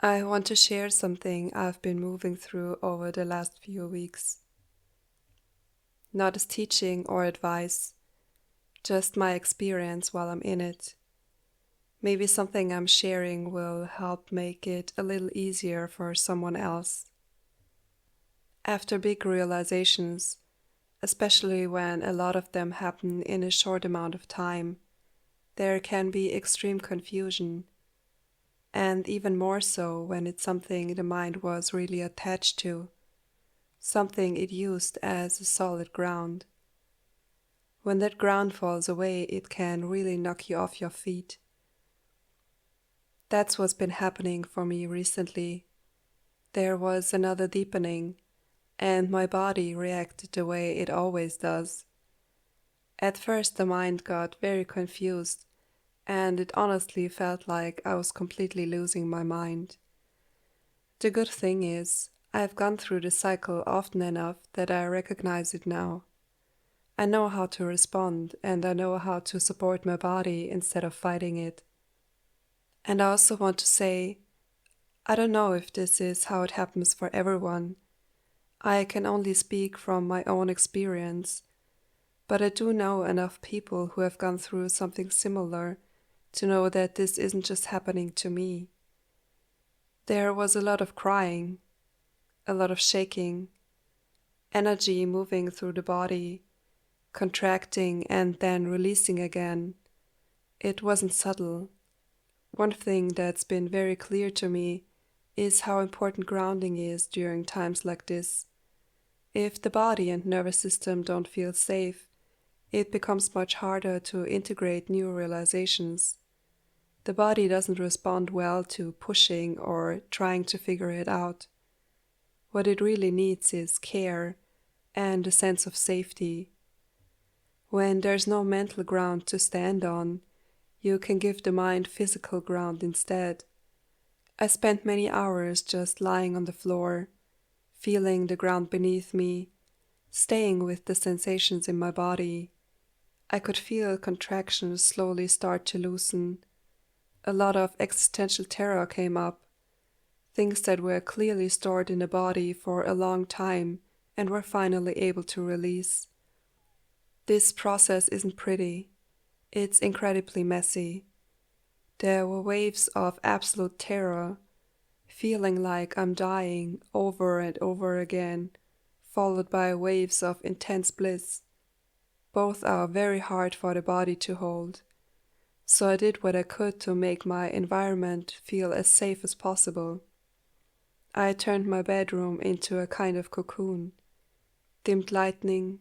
I want to share something I've been moving through over the last few weeks. Not as teaching or advice, just my experience while I'm in it. Maybe something I'm sharing will help make it a little easier for someone else. After big realizations, especially when a lot of them happen in a short amount of time, there can be extreme confusion, and even more so when it's something the mind was really attached to, something it used as a solid ground. When that ground falls away, it can really knock you off your feet. That's what's been happening for me recently. There was another deepening, and my body reacted the way it always does. At first, the mind got very confused, and it honestly felt like I was completely losing my mind. The good thing is, I've gone through the cycle often enough that I recognize it now. I know how to respond, and I know how to support my body instead of fighting it. And I also want to say, I don't know if this is how it happens for everyone. I can only speak from my own experience, but I do know enough people who have gone through something similar to know that this isn't just happening to me. There was a lot of crying, a lot of shaking, energy moving through the body, contracting and then releasing again. It wasn't subtle. One thing that's been very clear to me is how important grounding is during times like this. If the body and nervous system don't feel safe, it becomes much harder to integrate new realizations. The body doesn't respond well to pushing or trying to figure it out. What it really needs is care and a sense of safety. When there's no mental ground to stand on, you can give the mind physical ground instead. I spent many hours just lying on the floor, feeling the ground beneath me, staying with the sensations in my body. I could feel contractions slowly start to loosen. A lot of existential terror came up, things that were clearly stored in the body for a long time and were finally able to release. This process isn't pretty. It's incredibly messy. There were waves of absolute terror, feeling like I'm dying over and over again, followed by waves of intense bliss. Both are very hard for the body to hold, so I did what I could to make my environment feel as safe as possible. I turned my bedroom into a kind of cocoon, dimmed lighting,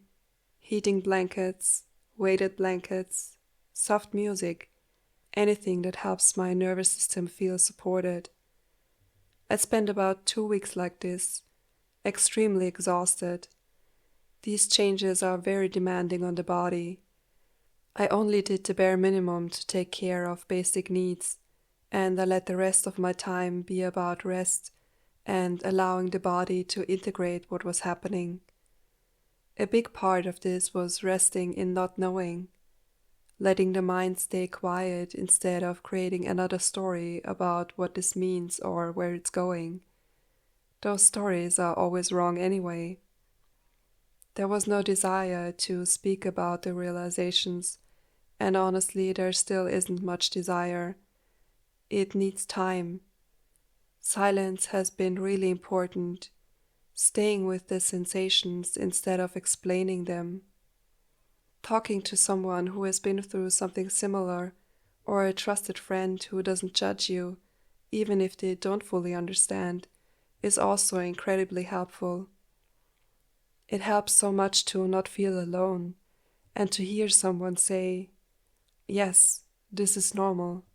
heating blankets, weighted blankets, soft music, anything that helps my nervous system feel supported. I spent about 2 weeks like this, extremely exhausted. These changes are very demanding on the body. I only did the bare minimum to take care of basic needs, and I let the rest of my time be about rest and allowing the body to integrate what was happening. A big part of this was resting in not knowing, letting the mind stay quiet instead of creating another story about what this means or where it's going. Those stories are always wrong anyway. There was no desire to speak about the realizations, and honestly, there still isn't much desire. It needs time. Silence has been really important, staying with the sensations instead of explaining them. Talking to someone who has been through something similar, or a trusted friend who doesn't judge you, even if they don't fully understand, is also incredibly helpful. It helps so much to not feel alone, and to hear someone say, "Yes, this is normal."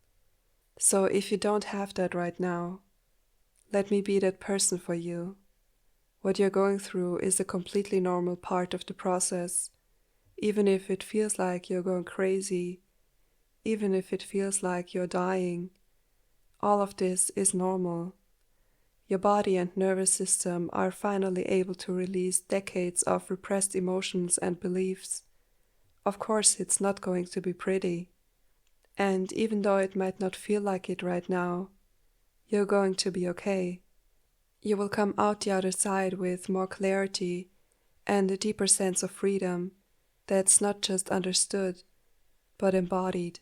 So if you don't have that right now, let me be that person for you. What you're going through is a completely normal part of the process. Even if it feels like you're going crazy, even if it feels like you're dying, all of this is normal. Your body and nervous system are finally able to release decades of repressed emotions and beliefs. Of course, it's not going to be pretty. And even though it might not feel like it right now, You're going to be okay. You will come out the other side with more clarity and a deeper sense of freedom that's not just understood, but embodied.